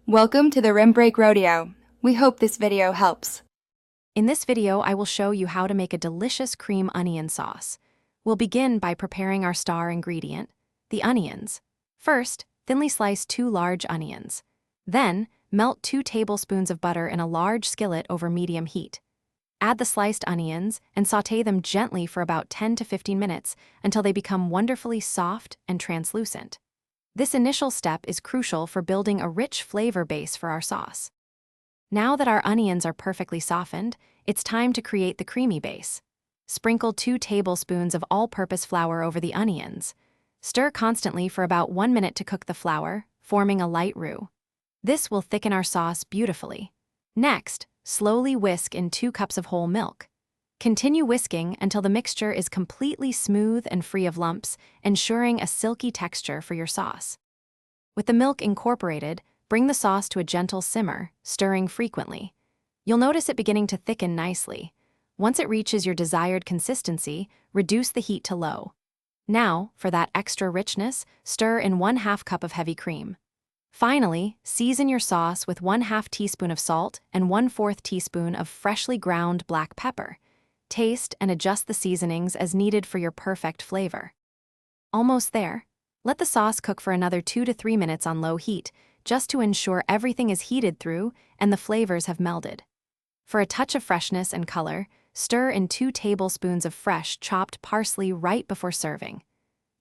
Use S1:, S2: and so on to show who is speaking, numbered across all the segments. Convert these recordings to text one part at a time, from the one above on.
S1: Welcome to the Rim Break Rodeo. We hope this video helps.
S2: In this video, I will show you how to make a delicious cream onion sauce. We'll begin by preparing our star ingredient, the onions. First, thinly slice 2 large onions. Then, melt 2 tablespoons of butter in a large skillet over medium heat. Add the sliced onions and sauté them gently for about 10 to 15 minutes until they become wonderfully soft and translucent. This initial step is crucial for building a rich flavor base for our sauce. Now that our onions are perfectly softened, it's time to create the creamy base. Sprinkle 2 tablespoons of all-purpose flour over the onions. Stir constantly for about 1 minute to cook the flour, forming a light roux. This will thicken our sauce beautifully. Next, slowly whisk in 2 cups of whole milk. Continue whisking until the mixture is completely smooth and free of lumps, ensuring a silky texture for your sauce. With the milk incorporated, bring the sauce to a gentle simmer, stirring frequently. You'll notice it beginning to thicken nicely. Once it reaches your desired consistency, reduce the heat to low. Now, for that extra richness, stir in 1/2 cup of heavy cream. Finally, season your sauce with 1/2 teaspoon of salt and 1/4 teaspoon of freshly ground black pepper. Taste and adjust the seasonings as needed for your perfect flavor. Almost there. Let the sauce cook for another 2 to 3 minutes on low heat, just to ensure everything is heated through and the flavors have melded. For a touch of freshness and color, stir in 2 tablespoons of fresh chopped parsley right before serving.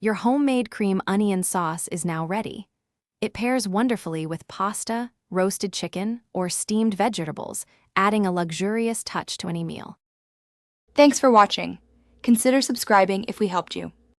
S2: Your homemade cream onion sauce is now ready. It pairs wonderfully with pasta, roasted chicken, or steamed vegetables, adding a luxurious touch to any meal.
S1: Thanks for watching. Consider subscribing if we helped you.